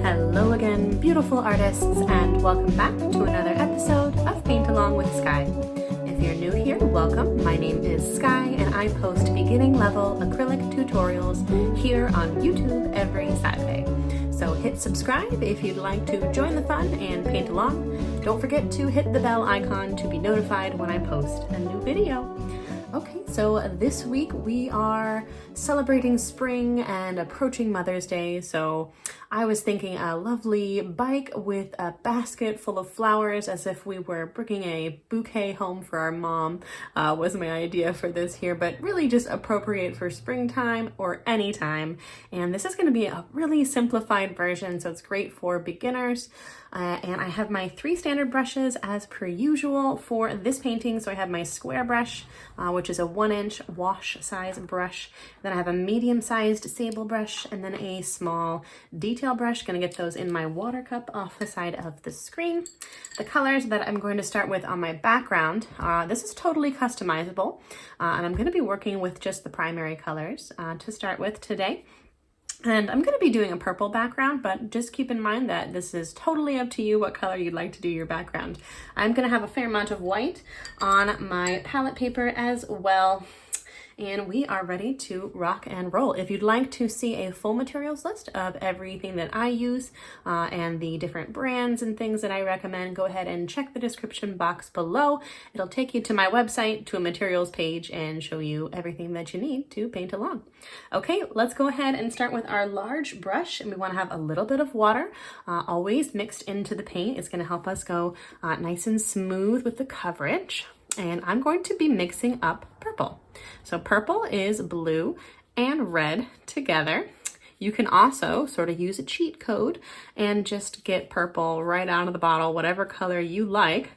Hello again, beautiful artists, and welcome back to another episode of Paint Along with Skye. If you're new here, welcome. My name is Skye, and I post beginning level acrylic tutorials here on YouTube every Saturday. So hit subscribe if you'd like to join the fun and paint along. Don't forget to hit the bell icon to be notified when I post a new video. Okay, so this week we are celebrating spring and approaching Mother's Day, so I was thinking a lovely bike with a basket full of flowers as if we were bringing a bouquet home for our mom was my idea for this here, but really just appropriate for springtime or any time. And this is going to be a really simplified version, so it's great for beginners. And I have my 3 standard brushes as per usual for this painting. So I have my square brush, which is a 1-inch wash size brush. Then I have a medium-sized sable brush and then a small detail brush. Gonna get those in my water cup off the side of the screen. The colors that I'm going to start with on my background, this is totally customizable. And I'm gonna be working with just the primary colors to start with today. And I'm going to be doing a purple background, but just keep in mind that this is totally up to you what color you'd like to do your background. I'm going to have a fair amount of white on my palette paper as well. And we are ready to rock and roll. If you'd like to see a full materials list of everything that I use and the different brands and things that I recommend, go ahead and check the description box below. It'll take you to my website, to a materials page, and show you everything that you need to paint along. Okay, let's go ahead and start with our large brush. And we want to have a little bit of water always mixed into the paint. It's going to help us go nice and smooth with the coverage. And I'm going to be mixing up purple. So purple is blue and red together. You can also sort of use a cheat code and just get purple right out of the bottle, whatever color you like.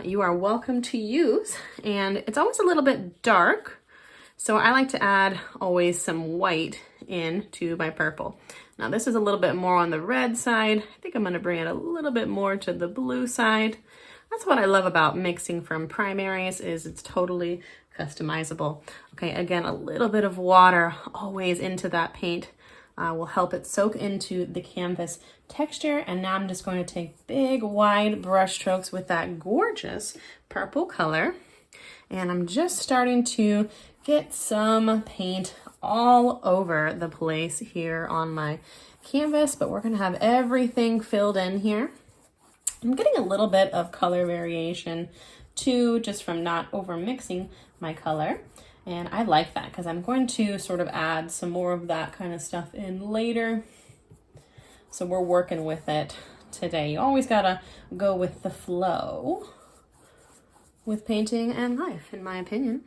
You are welcome to use, and it's always a little bit dark. So I like to add always some white into my purple. Now this is a little bit more on the red side. I think I'm going to bring it a little bit more to the blue side. That's what I love about mixing from primaries, is it's totally customizable. Okay, again, a little bit of water always into that paint will help it soak into the canvas texture. And now I'm just going to take big wide brush strokes with that gorgeous purple color. And I'm just starting to get some paint all over the place here on my canvas, but we're gonna have everything filled in here. I'm getting a little bit of color variation too, just from not over mixing my color. And I like that because I'm going to sort of add some more of that kind of stuff in later. So we're working with it today. You always gotta go with the flow with painting and life, in my opinion.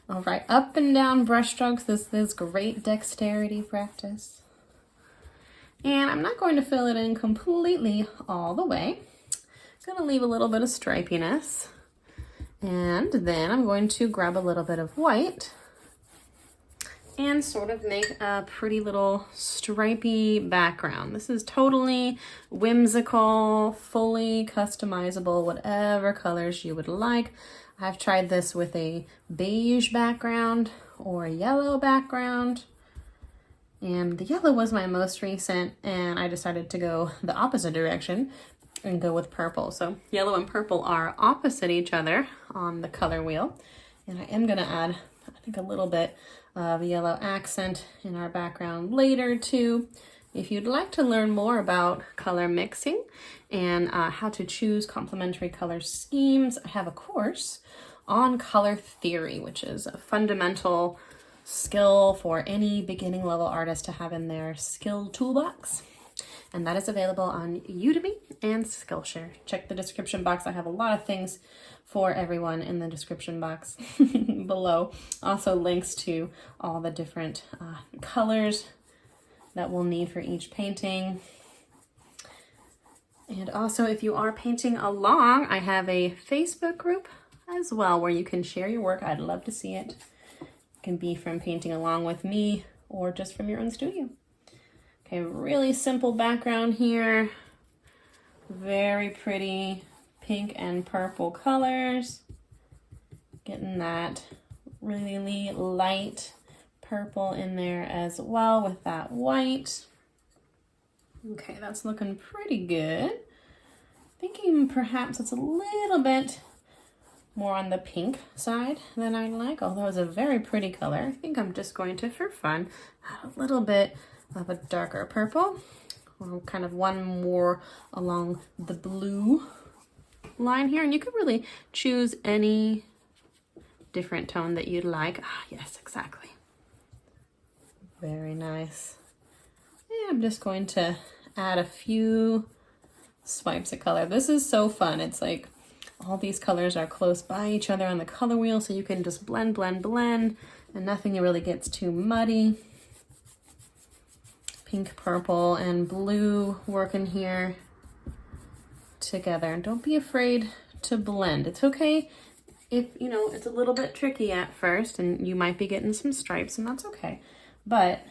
All right, up and down brush strokes. This is great dexterity practice. And I'm not going to fill it in completely all the way. I'm going to leave a little bit of stripiness. And then I'm going to grab a little bit of white and sort of make a pretty little stripy background. This is totally whimsical, fully customizable, whatever colors you would like. I've tried this with a beige background or a yellow background. And the yellow was my most recent, and I decided to go the opposite direction and go with purple. So yellow and purple are opposite each other on the color wheel. And I am gonna add, I think, a little bit of yellow accent in our background later too. If you'd like to learn more about color mixing and how to choose complementary color schemes, I have a course on color theory, which is a fundamental skill for any beginning level artist to have in their skill toolbox. And that is available on Udemy and Skillshare. Check the description box. I have a lot of things for everyone in the description box below. Also links to all the different colors that we'll need for each painting. And also, if you are painting along, I have a Facebook group as well where you can share your work. I'd love to see it. Can be from painting along with me or just from your own studio. Okay, really simple background here. Very pretty pink and purple colors. Getting that really light purple in there as well with that white. Okay, that's looking pretty good. Thinking perhaps it's a little bit more on the pink side than I like, although it's a very pretty color. I think I'm just going to, for fun, add a little bit of a darker purple, or kind of one more along the blue line here. And you could really choose any different tone that you'd like. Ah, yes, exactly. Very nice. And I'm just going to add a few swipes of color. This is so fun. It's like all these colors are close by each other on the color wheel, so you can just blend, blend, blend, and nothing really gets too muddy. Pink, purple, and blue working here together. And don't be afraid to blend. It's okay if, you know, it's a little bit tricky at first and you might be getting some stripes, and that's okay. But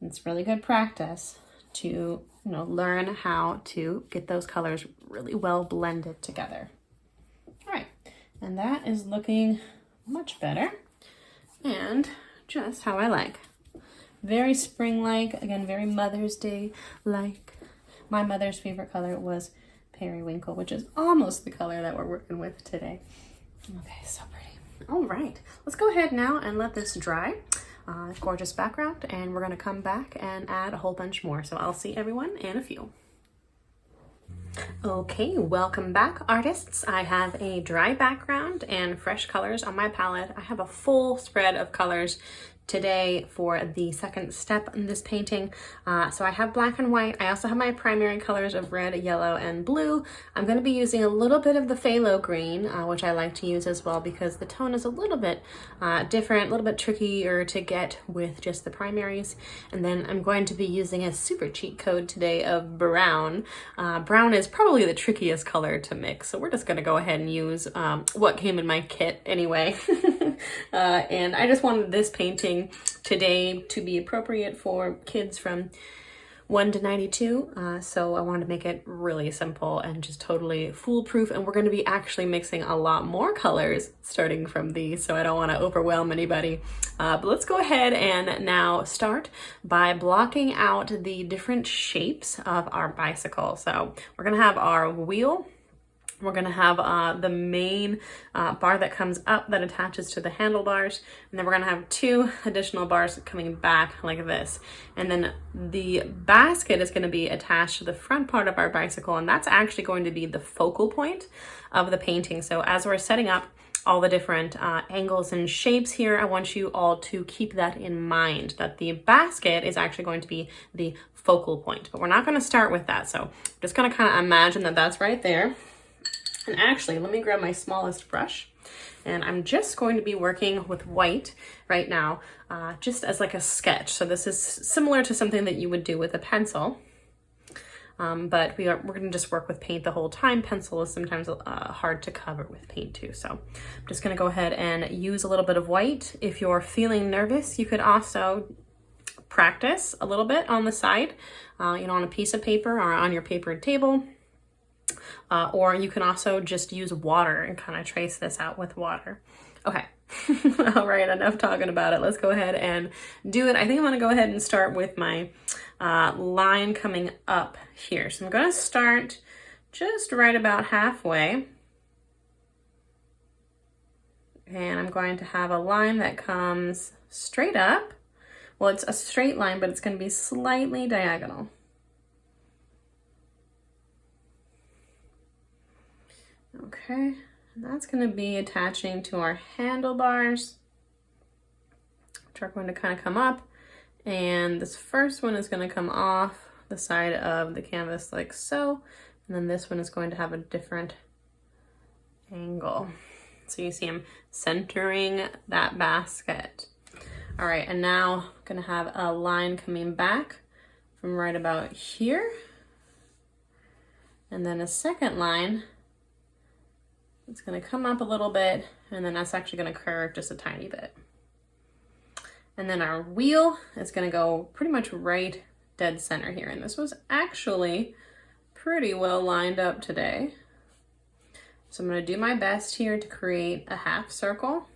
it's really good practice to, you know, learn how to get those colors really well blended together. All right, and that is looking much better and just how I like. Very spring-like, again, very Mother's Day-like. My mother's favorite color was periwinkle, which is almost the color that we're working with today. Okay, so pretty. All right, let's go ahead now and let this dry. Gorgeous background, and we're gonna come back and add a whole bunch more. So I'll see everyone in a few. Okay, welcome back, artists. I have a dry background and fresh colors on my palette. I have a full spread of colors today for the second step in this painting. So I have black and white. I also have my primary colors of red, yellow, and blue. I'm going to be using a little bit of the phthalo green, which I like to use as well because the tone is a little bit different, a little bit trickier to get with just the primaries. And then I'm going to be using a super cheat code today of brown. Brown is probably the trickiest color to mix, so we're just going to go ahead and use what came in my kit anyway. And I just wanted this painting today to be appropriate for kids from 1 to 92, so I wanted to make it really simple and just totally foolproof. And we're going to be actually mixing a lot more colors starting from these, so I don't want to overwhelm anybody. But let's go ahead and now start by blocking out the different shapes of our bicycle. So we're going to have our wheel. We're going to have the main bar that comes up that attaches to the handlebars, and then we're going to have 2 additional bars coming back like this. And then the basket is going to be attached to the front part of our bicycle, and that's actually going to be the focal point of the painting. So as we're setting up all the different angles and shapes here, I want you all to keep that in mind, that the basket is actually going to be the focal point. But we're not going to start with that, so I'm just going to kind of imagine that that's right there. And actually, let me grab my smallest brush, and I'm just going to be working with white right now, just as like a sketch. So this is similar to something that you would do with a pencil, but we're going to just work with paint the whole time. Pencil is sometimes hard to cover with paint too. So I'm just going to go ahead and use a little bit of white. If you're feeling nervous, you could also practice a little bit on the side, you know, on a piece of paper or on your papered table. Or you can also just use water and kind of trace this out with water. Okay, all right, enough talking about it. Let's go ahead and do it. I think I'm gonna go ahead and start with my line coming up here. So I'm gonna start just right about halfway. And I'm going to have a line that comes straight up. Well, it's a straight line, but it's gonna be slightly diagonal. Okay, and that's going to be attaching to our handlebars, which are going to kind of come up, and this first one is going to come off the side of the canvas like so, and then this one is going to have a different angle. So you see I'm centering that basket. All right, and now I'm going to have a line coming back from right about here, and then a second line. It's going to come up a little bit, and then that's actually going to curve just a tiny bit. And then our wheel is going to go pretty much right dead center here. And this was actually pretty well lined up today. So I'm going to do my best here to create a half circle.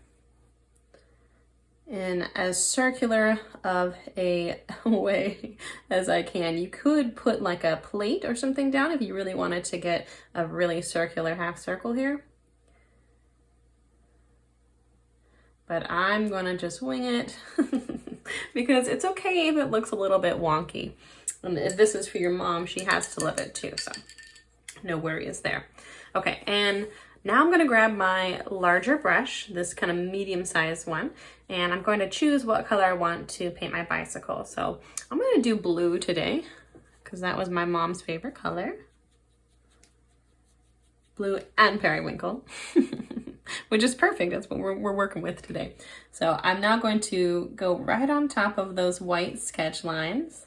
in as circular of a way as I can. You could put like a plate or something down if you really wanted to get a really circular half circle here. But I'm gonna just wing it because it's okay if it looks a little bit wonky. And if this is for your mom, she has to love it too, so no worries there. Okay, and now I'm gonna grab my larger brush, this kind of medium-sized one, and I'm going to choose what color I want to paint my bicycle. So I'm gonna do blue today because that was my mom's favorite color. Blue and periwinkle, which is perfect. That's what we're working with today. So I'm now going to go right on top of those white sketch lines.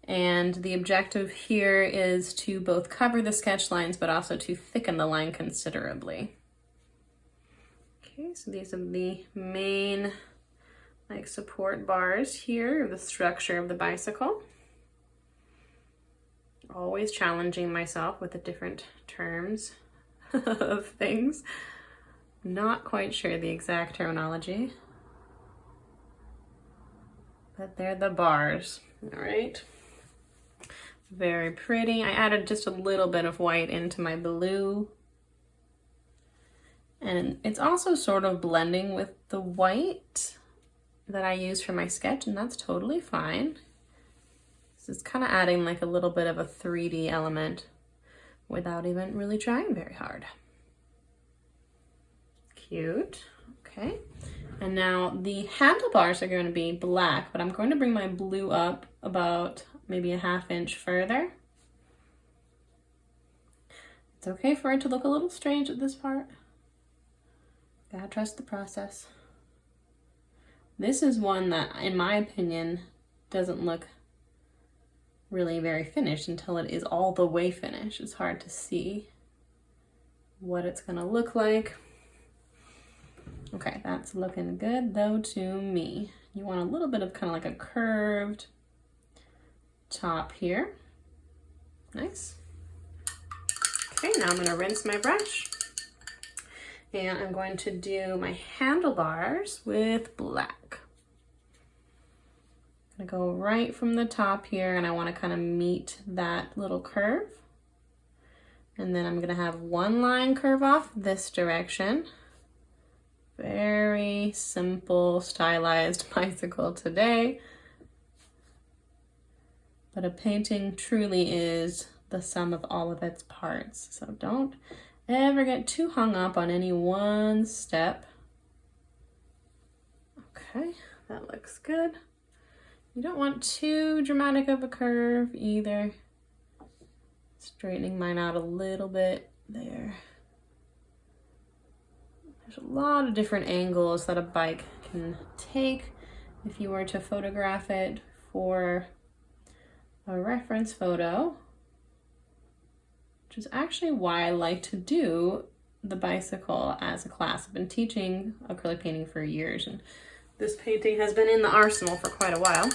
And the objective here is to both cover the sketch lines, but also to thicken the line considerably. Okay, so these are the main like support bars here, the structure of the bicycle. Always challenging myself with the different terms of things. Not quite sure the exact terminology, but they're the bars, all right? Very pretty. I added just a little bit of white into my blue. And it's also sort of blending with the white that I use for my sketch, and that's totally fine. So it's kind of adding like a little bit of a 3D element without even really trying very hard. Cute. Okay. And now the handlebars are going to be black, but I'm going to bring my blue up about maybe a ½ inch further. It's okay for it to look a little strange at this part. Gotta trust the process. This is one that, in my opinion, doesn't look really very finished until it is all the way finished. It's hard to see what it's gonna look like. Okay, that's looking good though to me. You want a little bit of kind of like a curved top here. Nice. Okay, now I'm gonna rinse my brush. And I'm going to do my handlebars with black. I'm gonna go right from the top here, and I want to kind of meet that little curve. And then I'm gonna have one line curve off this direction. Very simple, stylized bicycle today. But a painting truly is the sum of all of its parts. So don't ever get too hung up on any one step. Okay, that looks good. You don't want too dramatic of a curve either. Straightening mine out a little bit there. There's a lot of different angles that a bike can take if you were to photograph it for a reference photo, which is actually why I like to do the bicycle as a class. I've been teaching acrylic painting for years, and this painting has been in the arsenal for quite a while.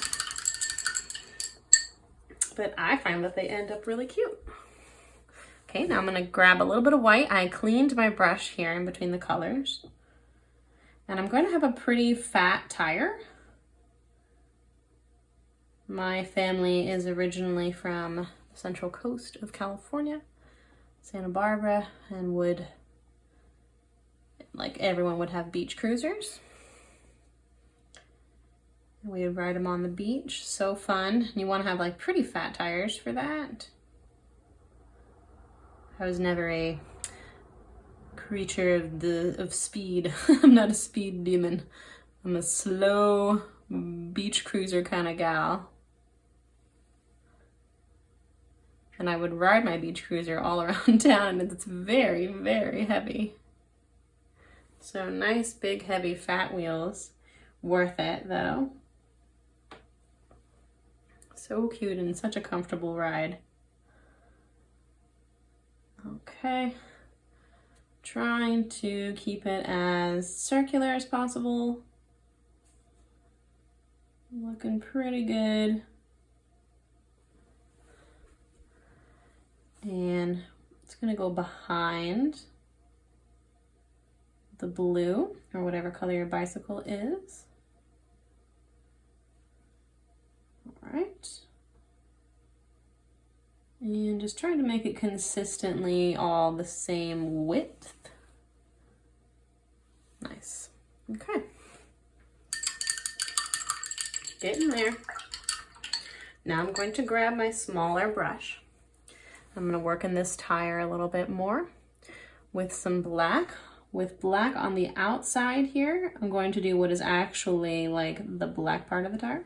But I find that they end up really cute. Okay, now I'm gonna grab a little bit of white. I cleaned my brush here in between the colors. And I'm going to have a pretty fat tire. My family is originally from the Central Coast of California, Santa Barbara, and would, like everyone would have beach cruisers. We would ride them on the beach, so fun. You want to have like pretty fat tires for that. I was never a creature of speed. I'm not a speed demon. I'm a slow beach cruiser kind of gal. And I would ride my beach cruiser all around town, and it's very, very heavy. So nice, big, heavy, fat wheels. Worth it, though. So cute and such a comfortable ride. Okay. Trying to keep it as circular as possible. Looking pretty good. And it's gonna go behind the blue, or whatever color your bicycle is. And just trying to make it consistently all the same width. Nice. Okay. Getting there. Now I'm going to grab my smaller brush. I'm going to work in this tire a little bit more with some black. With black on the outside here, I'm going to do what is actually like the black part of the tire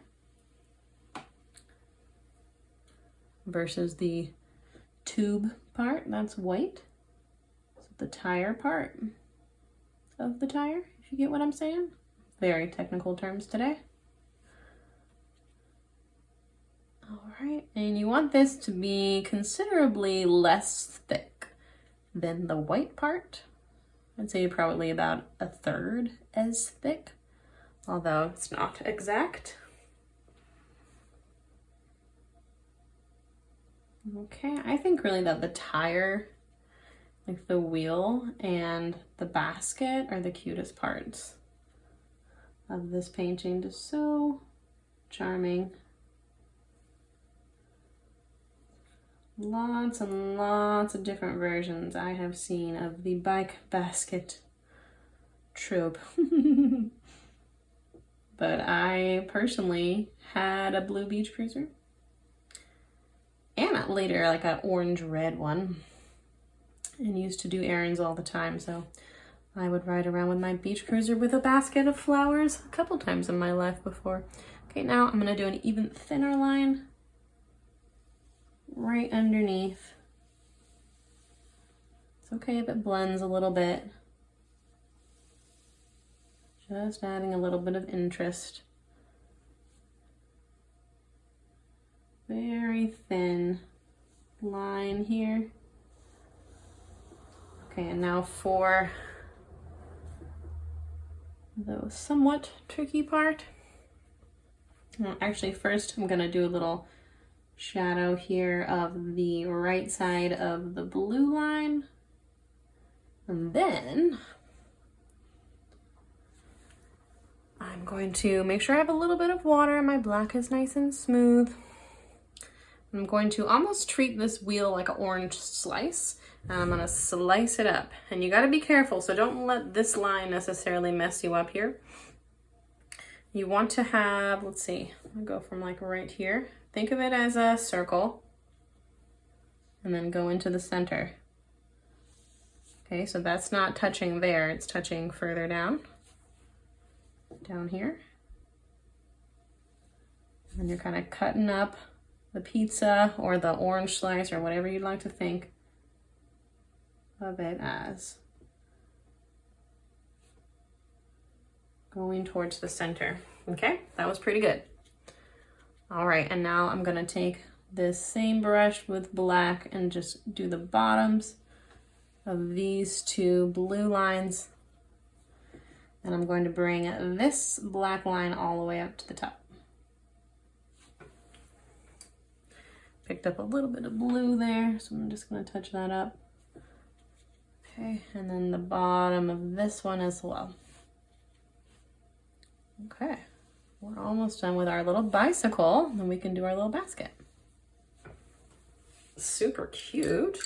versus the tube part, that's white. So the tire part of the tire, if you get what I'm saying. Very technical terms today. All right, and you want this to be considerably less thick than the white part. I'd say probably about a third as thick, although it's not exact. Okay, I think really that the tire, like the wheel and the basket, are the cutest parts of this painting. Just so charming. Lots and lots of different versions I have seen of the bike basket trope. But I personally had a blue beach cruiser and later like an orange red one, and used to do errands all the time. So I would ride around with my beach cruiser with a basket of flowers a couple times in my life before. Okay, now I'm gonna do an even thinner line right underneath. It's okay if it blends a little bit. Just adding a little bit of interest. Very thin line here. Okay, and now for the somewhat tricky part. Well, actually, first I'm gonna do a little shadow here of the right side of the blue line, and then I'm going to make sure I have a little bit of water. My black is nice and smooth. I'm going to almost treat this wheel like an orange slice, and I'm going to slice it up. And you got to be careful, so don't let this line necessarily mess you up here. You want to have, let's see, I'll go from like right here. Think of it as a circle, and then go into the center. Okay, so that's not touching there, it's touching further down here. And you're kind of cutting up the pizza or the orange slice or whatever you'd like to think of it as. Going towards the center. Okay, that was pretty good. All right, and now I'm gonna take this same brush with black and just do the bottoms of these two blue lines. And I'm going to bring this black line all the way up to the top. Picked up a little bit of blue there, so I'm just gonna touch that up. Okay, and then the bottom of this one as well. Okay. We're almost done with our little bicycle, and we can do our little basket. Super cute.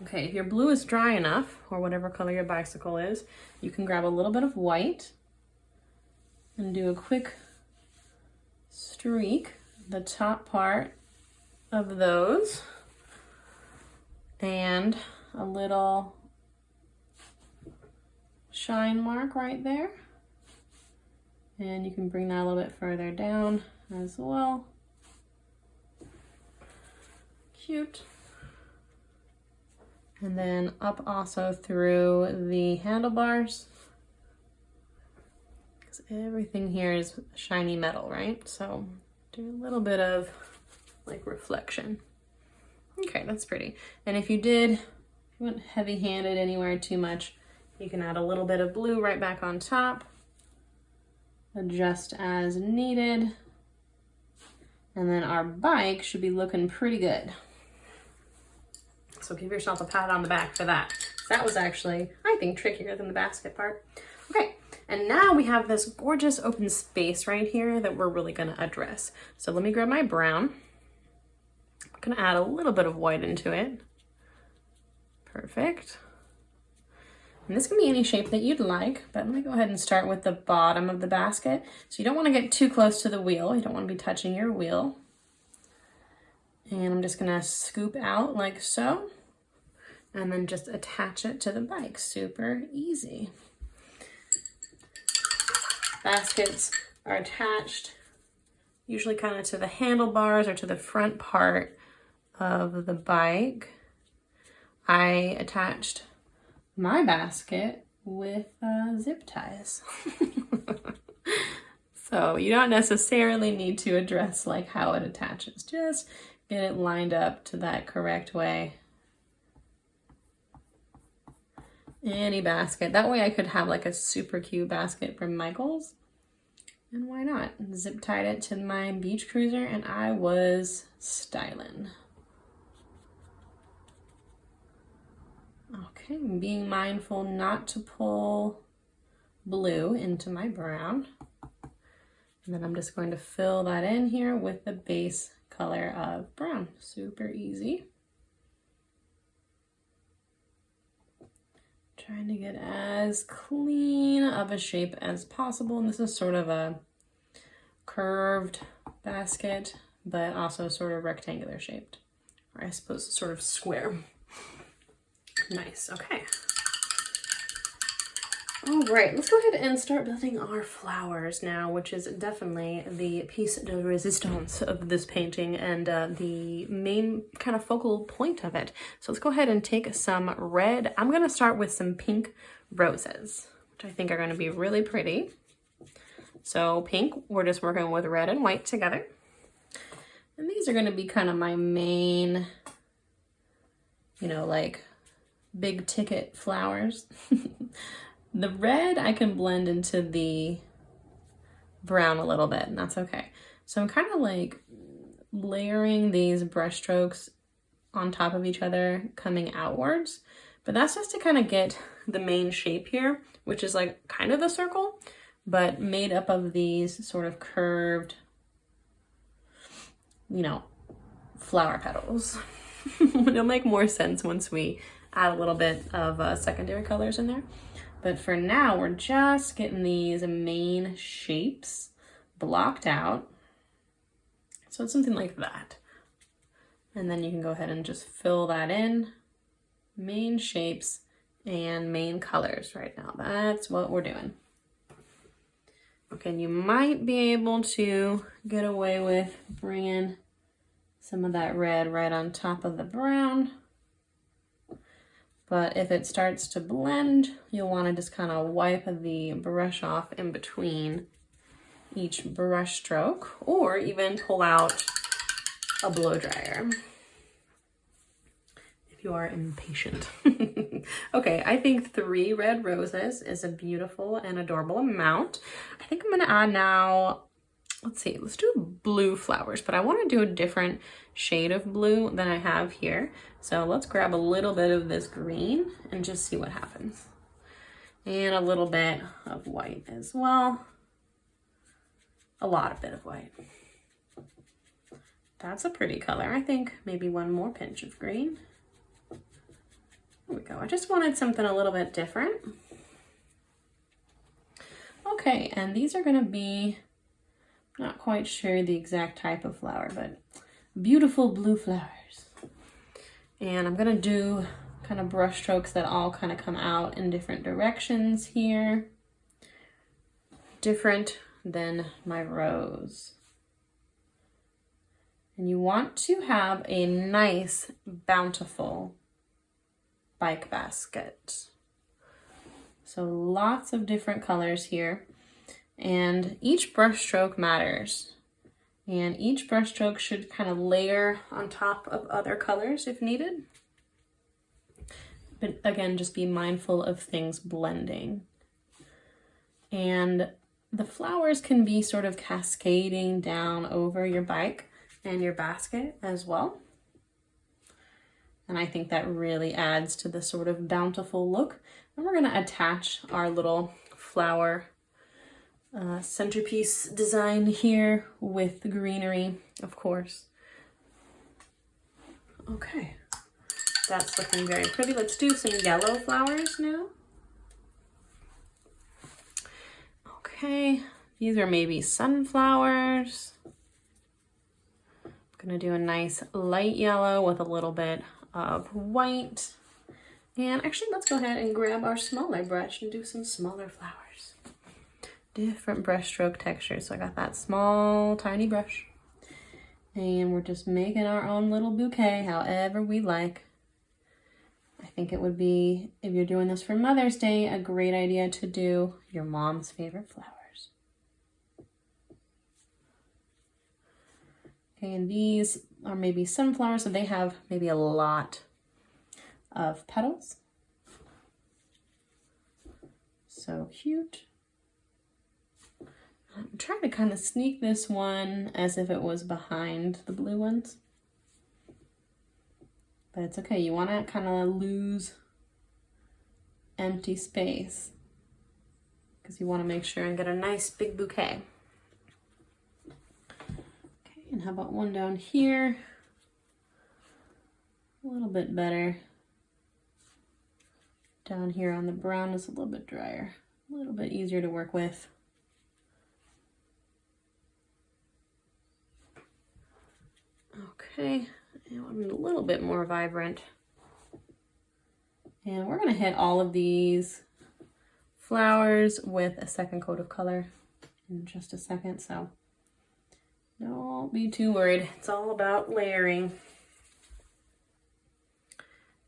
Okay, if your blue is dry enough, or whatever color your bicycle is, you can grab a little bit of white and do a quick streak, the top part of those, and a little shine mark right there. And you can bring that a little bit further down as well. Cute. And then up also through the handlebars. Because everything here is shiny metal, right? So do a little bit of like reflection. Okay, that's pretty. And if you went heavy-handed anywhere too much, you can add a little bit of blue right back on top. Adjust as needed. And then our bike should be looking pretty good. So give yourself a pat on the back for that. That was actually, I think, trickier than the basket part. Okay, and now we have this gorgeous open space right here that we're really gonna address. So let me grab my brown. gonna add a little bit of white into it. Perfect. And this can be any shape that you'd like, but let me go ahead and start with the bottom of the basket. So you don't want to get too close to the wheel. You don't want to be touching your wheel. And I'm just gonna scoop out like so, and then just attach it to the bike. Super easy. Baskets are attached usually kind of to the handlebars or to the front part of the bike. I attached my basket with zip ties. So you don't necessarily need to address like how it attaches. Just get it lined up to that correct way. Any basket. That way I could have like a super cute basket from Michael's. And why not? Zip tied it to my beach cruiser and I was styling. Okay, being mindful not to pull blue into my brown. And then I'm just going to fill that in here with the base color of brown. Super easy. Trying to get as clean of a shape as possible. And this is sort of a curved basket, but also sort of rectangular shaped. Or I suppose sort of square. Nice, okay. All right, let's go ahead and start building our flowers now, which is definitely the piece de resistance of this painting and the main kind of focal point of it. So let's go ahead and take some red. I'm gonna start with some pink roses, which I think are gonna be really pretty. So pink, we're just working with red and white together. And these are gonna be kind of my main, you know, like big ticket flowers. The red I can blend into the brown a little bit, and that's okay. So I'm kind of like layering these brush strokes on top of each other coming outwards, but that's just to kind of get the main shape here, which is like kind of a circle, but made up of these sort of curved, you know, flower petals. It'll make more sense once we add a little bit of secondary colors in there. But for now, we're just getting these main shapes blocked out. So it's something like that. And then you can go ahead and just fill that in. Main shapes and main colors right now. That's what we're doing. Okay, and you might be able to get away with bringing some of that red right on top of the brown. But if it starts to blend, you'll want to just kind of wipe the brush off in between each brush stroke, or even pull out a blow dryer if you are impatient. Okay, I think 3 red roses is a beautiful and adorable amount. I think I'm going to add now, let's see, let's do blue flowers, but I want to do a different shade of blue than I have here. So let's grab a little bit of this green and just see what happens. And a little bit of white as well. A bit of white. That's a pretty color. I think maybe one more pinch of green. There we go. I just wanted something a little bit different. Okay, and these are going to be, not quite sure the exact type of flower, but beautiful blue flowers. And I'm gonna do kind of brush strokes that all kind of come out in different directions here. Different than my rose. And you want to have a nice, bountiful bike basket. So lots of different colors here. And each brush stroke matters. And each brush stroke should kind of layer on top of other colors if needed. But again, just be mindful of things blending. And the flowers can be sort of cascading down over your bike and your basket as well. And I think that really adds to the sort of bountiful look. And we're going to attach our little flower centerpiece design here with the greenery, of course. Okay, that's looking very pretty. Let's do some yellow flowers now. Okay, these are maybe sunflowers. I'm gonna do a nice light yellow with a little bit of white. And actually, let's go ahead and grab our smaller brush and do some smaller flowers. Different brush stroke textures. So I got that small, tiny brush. And we're just making our own little bouquet however we like. I think it would be, if you're doing this for Mother's Day, a great idea to do your mom's favorite flowers. Okay, and these are maybe sunflowers, so they have maybe a lot of petals. So cute. I'm trying to kind of sneak this one as if it was behind the blue ones. But it's okay, you want to kind of lose empty space because you want to make sure and get a nice big bouquet. Okay, and how about one down here? A little bit better. Down here on the brown is a little bit drier, a little bit easier to work with. Okay, and I'm a little bit more vibrant. And we're gonna hit all of these flowers with a second coat of color in just a second, so don't be too worried. It's all about layering.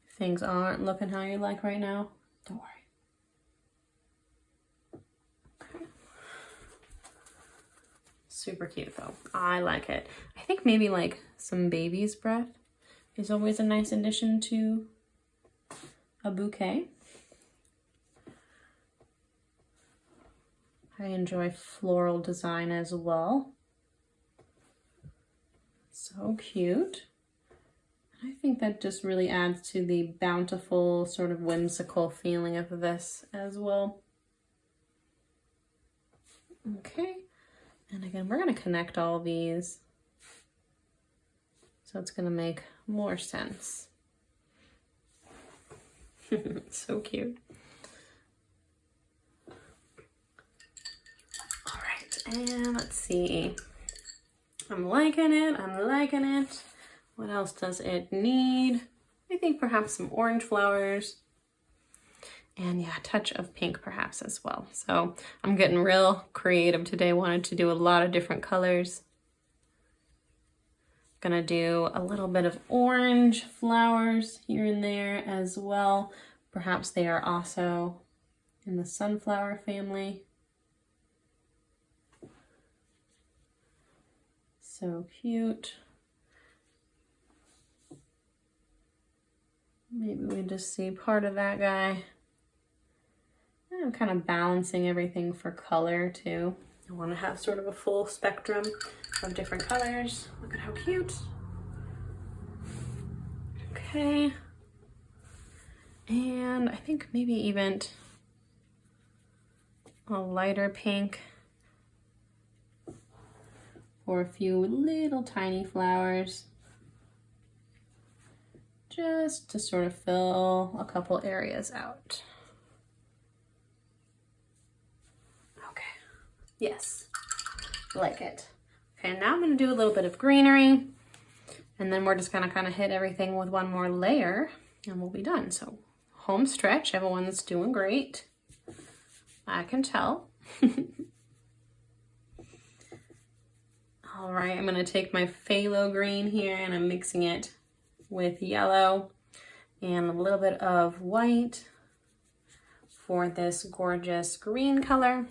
If things aren't looking how you like right now, don't worry. Super cute though. I like it. I think maybe like some baby's breath is always a nice addition to a bouquet. I enjoy floral design as well. So cute. I think that just really adds to the bountiful, sort of whimsical feeling of this as well. Okay. And again, we're going to connect all these, so it's going to make more sense. So cute. All right, and let's see. I'm liking it. I'm liking it. What else does it need? I think perhaps some orange flowers. And yeah, a touch of pink perhaps as well. So I'm getting real creative today. Wanted to do a lot of different colors. Gonna do a little bit of orange flowers here and there as well. Perhaps they are also in the sunflower family. So cute. Maybe we just see part of that guy. I'm kind of balancing everything for color too. I want to have sort of a full spectrum of different colors. Look at how cute. Okay. And I think maybe even a lighter pink for a few little tiny flowers, just to sort of fill a couple areas out. Yes, like it. Okay, now I'm gonna do a little bit of greenery, and then we're just gonna kind of hit everything with one more layer and we'll be done. So home stretch, everyone's doing great. I can tell. All right, I'm gonna take my phthalo green here and I'm mixing it with yellow and a little bit of white for this gorgeous green color.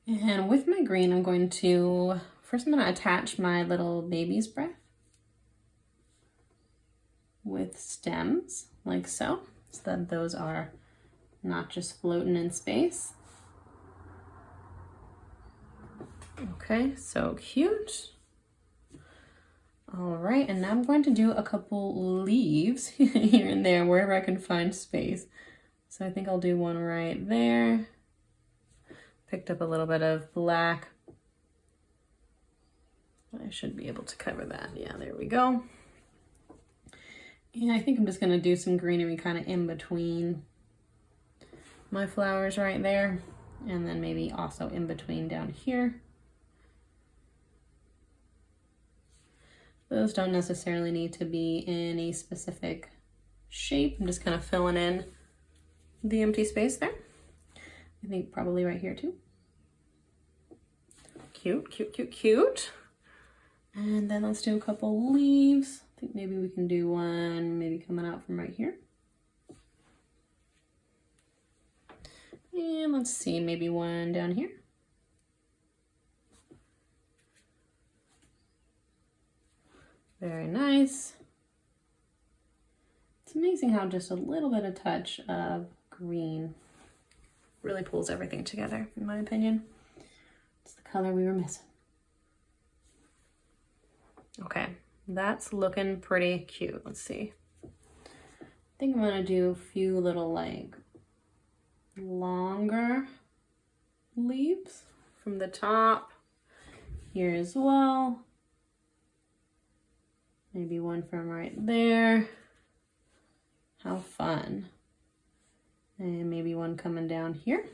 And with my green, I'm going to attach my little baby's breath with stems like so that those are not just floating in space. Okay, so cute. All right, and now I'm going to do a couple leaves here and there wherever I can find space. So I think I'll do one right there. Picked up a little bit of black. I should be able to cover that. Yeah, there we go. And I think I'm just gonna do some greenery kind of in between my flowers right there. And then maybe also in between down here. Those don't necessarily need to be in a specific shape. I'm just kind of filling in the empty space there. I think probably right here too. Cute, cute, cute, cute. And then let's do a couple leaves. I think maybe we can do one maybe coming out from right here. And let's see, maybe one down here. Very nice. It's amazing how just a little bit of touch of green really pulls everything together, in my opinion. It's the color we were missing. Okay, that's looking pretty cute. Let's see. I think I'm gonna do a few little like longer leaves from the top here as well. Maybe one from right there. How fun. And maybe one coming down here.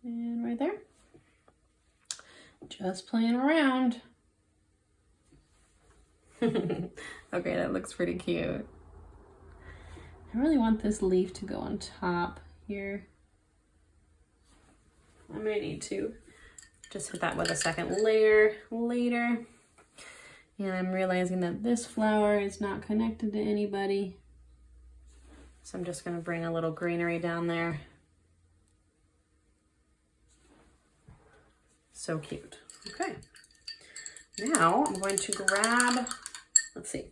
And right there. Just playing around. Okay, that looks pretty cute. I really want this leaf to go on top here. I may need to just hit that with a second layer later. And I'm realizing that this flower is not connected to anybody. So I'm just gonna bring a little greenery down there. So cute. Okay. Now I'm going to grab, let's see,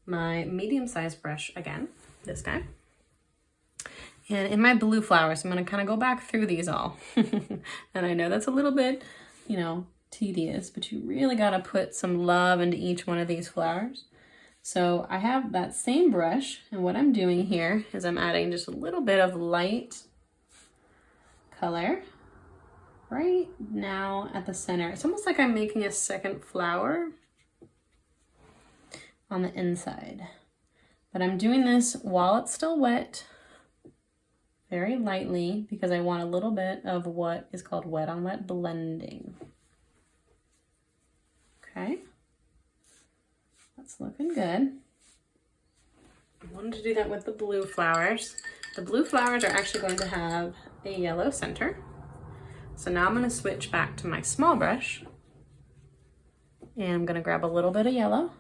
my medium-sized brush again, this guy. And in my blue flowers, I'm gonna kind of go back through these all. And I know that's a little bit, you know, tedious, but you really gotta put some love into each one of these flowers. So I have that same brush, and what I'm doing here is I'm adding just a little bit of light color right now at the center. It's almost like I'm making a second flower on the inside. But I'm doing this while it's still wet, very lightly, because I want a little bit of what is called wet on wet blending. Okay, that's looking good. I wanted to do that with the blue flowers. The blue flowers are actually going to have a yellow center. So now I'm going to switch back to my small brush, and I'm going to grab a little bit of yellow,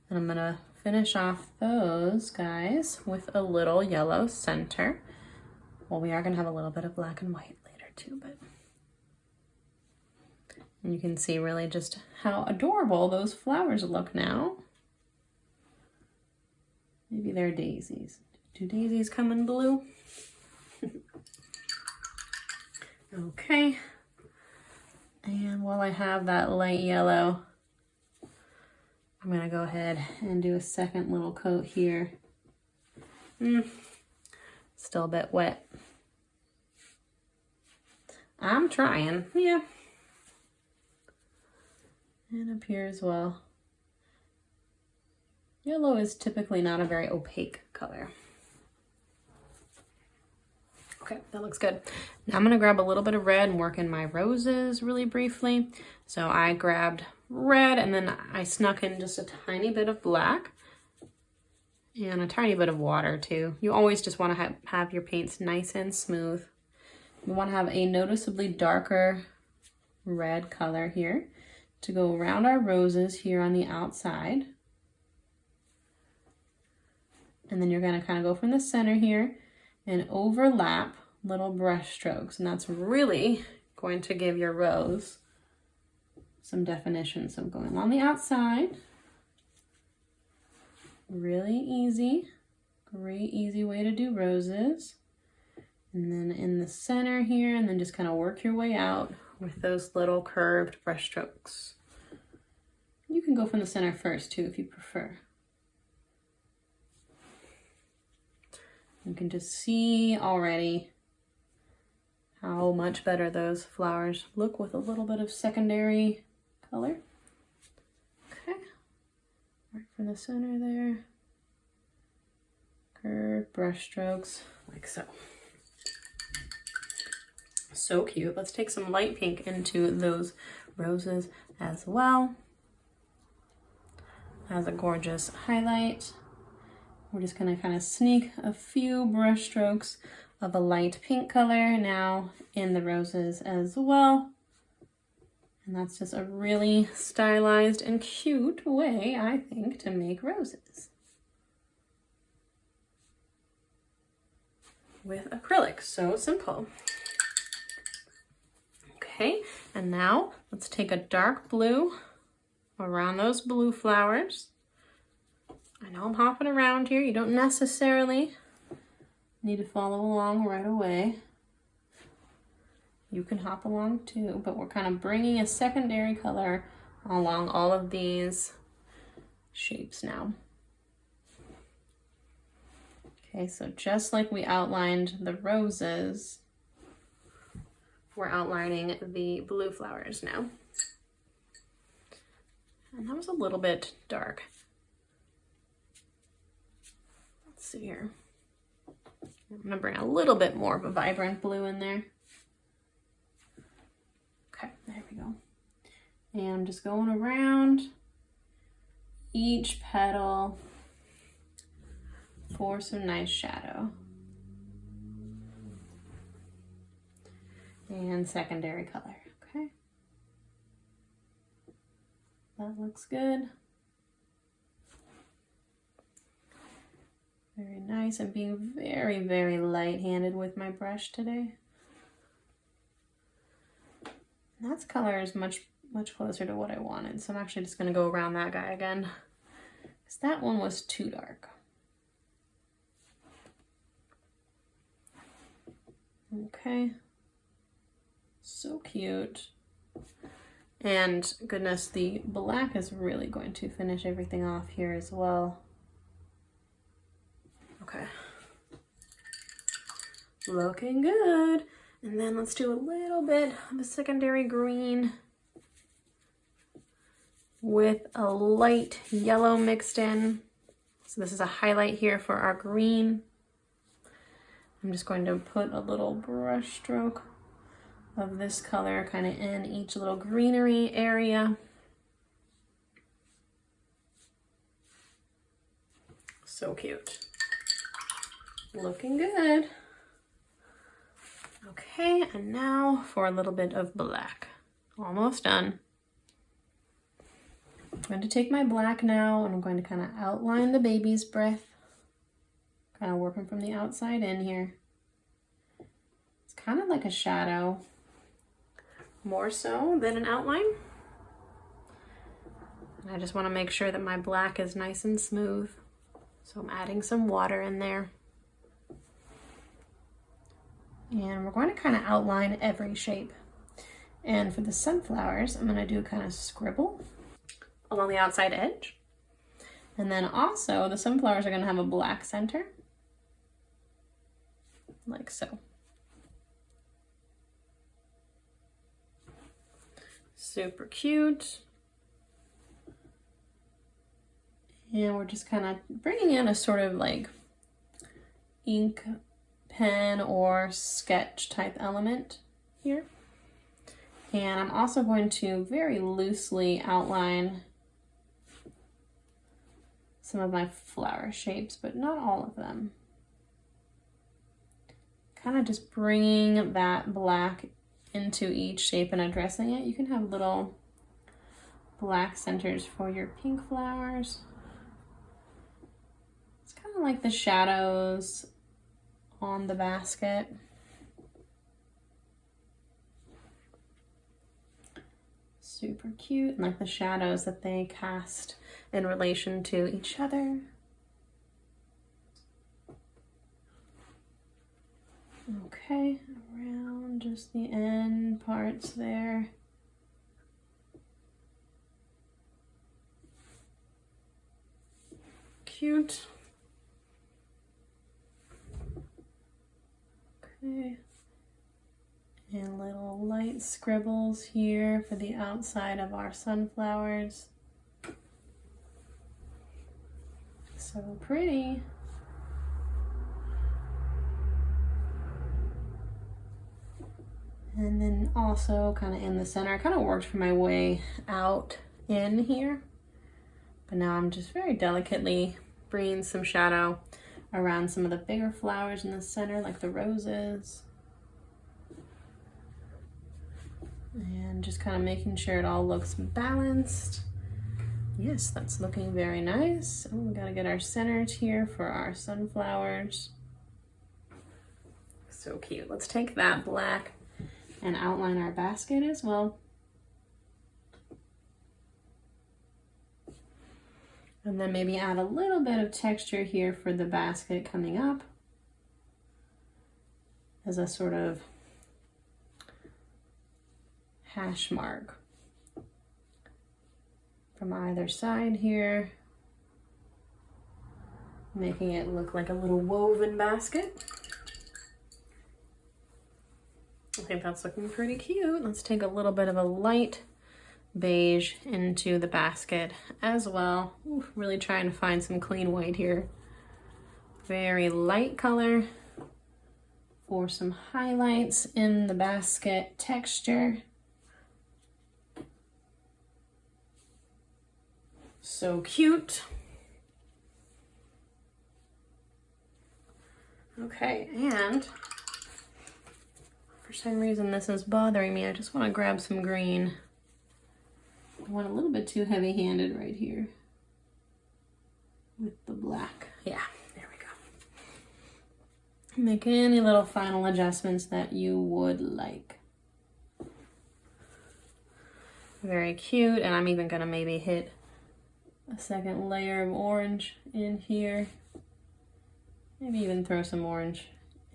and I'm going to finish off those guys with a little yellow center. Well, we are going to have a little bit of black and white later too, but and you can see really just how adorable those flowers look now. Maybe they're daisies. Do daisies come in blue? Okay. And while I have that light yellow, I'm gonna go ahead and do a second little coat here. Still a bit wet. I'm trying, yeah. And up here as well. Yellow is typically not a very opaque color. Okay, that looks good. Now I'm gonna grab a little bit of red and work in my roses really briefly. So I grabbed red, and then I snuck in just a tiny bit of black and a tiny bit of water too. You always just want to have your paints nice and smooth. You want to have a noticeably darker red color here to go around our roses here on the outside. And then you're going to kind of go from the center here and overlap little brush strokes. And that's really going to give your rose some definition. So I'm going on the outside. Really easy. Great easy way to do roses. And then in the center here, and then just kind of work your way out with those little curved brush strokes. You can go from the center first too if you prefer. You can just see already how much better those flowers look with a little bit of secondary color. Right from the center there. Curved brush strokes, like so. So cute. Let's take some light pink into those roses as well. As a gorgeous highlight. We're just gonna kind of sneak a few brush strokes of a light pink color now in the roses as well. And that's just a really stylized and cute way, I think, to make roses. With acrylic, so simple. Okay, and now let's take a dark blue around those blue flowers. I know I'm hopping around here. You don't necessarily need to follow along right away. You can hop along too, but we're kind of bringing a secondary color along all of these shapes now. Okay, so just like we outlined the roses, we're outlining the blue flowers now. And that was a little bit dark. Let's see here. I'm gonna bring a little bit more of a vibrant blue in there. Okay, there we go. And I'm just going around each petal for some nice shadow. And secondary color, okay? That looks good. Very nice. I'm being very, very light-handed with my brush today. And that color is much closer to what I wanted. So I'm actually just gonna go around that guy again, because that one was too dark. Okay. So cute. And goodness, the black is really going to finish everything off here as well. Okay. Looking good. And then let's do a little bit of a secondary green with a light yellow mixed in. So this is a highlight here for our green. I'm just going to put a little brush stroke of this color kind of in each little greenery area. So cute. Looking good. Okay, and now for a little bit of black. Almost done. I'm going to take my black now and I'm going to kind of outline the baby's breath. Kind of working from the outside in here. It's kind of like a shadow, more so than an outline. And I just want to make sure that my black is nice and smooth. So I'm adding some water in there. And we're going to kind of outline every shape. And for the sunflowers, I'm going to do kind of scribble along the outside edge. And then also the sunflowers are going to have a black center, like so. Super cute. And we're just kind of bringing in a sort of like ink pen or sketch type element here. And I'm also going to very loosely outline some of my flower shapes, but not all of them. Kind of just bringing that black into each shape and addressing it. You can have little black centers for your pink flowers. It's kind of like the shadows on the basket. Super cute, and like the shadows that they cast in relation to each other. Okay, around just the end parts there. Cute. Okay. And little light scribbles here for the outside of our sunflowers. So pretty. And then also kind of in the center, I kind of worked for my way out in here, but now I'm just very delicately bringing some shadow around some of the bigger flowers in the center, like the roses. And just kind of making sure it all looks balanced. Yes, that's looking very nice. Oh, we gotta get our centers here for our sunflowers. So cute. Let's take that black and outline our basket as well. And then maybe add a little bit of texture here for the basket coming up as a sort of hash mark from either side here, making it look like a little woven basket. I think that's looking pretty cute. Let's take a little bit of a light beige into the basket as well. Ooh, really trying to find some clean white here. Very light color for some highlights in the basket texture. So cute. Okay, and for some reason this is bothering me. I just want to grab some green. I went a little bit too heavy-handed right here with the black. Yeah, there we go. Make any little final adjustments that you would like. Very cute, and I'm even gonna maybe hit a second layer of orange in here. Maybe even throw some orange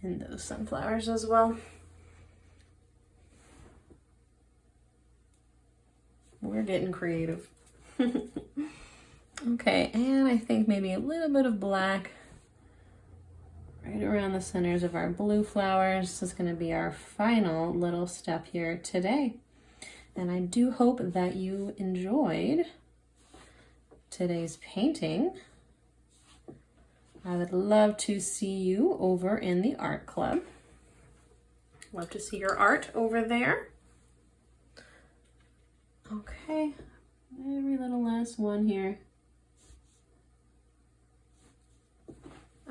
in those sunflowers as well. We're getting creative. Okay, and I think maybe a little bit of black right around the centers of our blue flowers. This is going to be our final little step here today. And I do hope that you enjoyed today's painting. I would love to see you over in the art club. Love to see your art over there. Okay, every little last one here.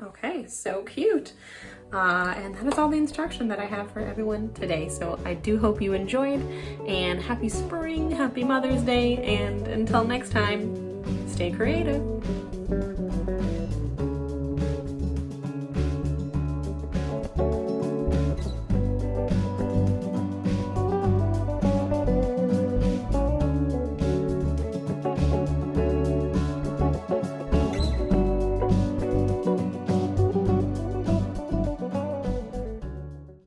Okay, so cute. And that is all the instruction that I have for everyone today. So I do hope you enjoyed, and happy spring, happy Mother's Day, and until next time, stay creative.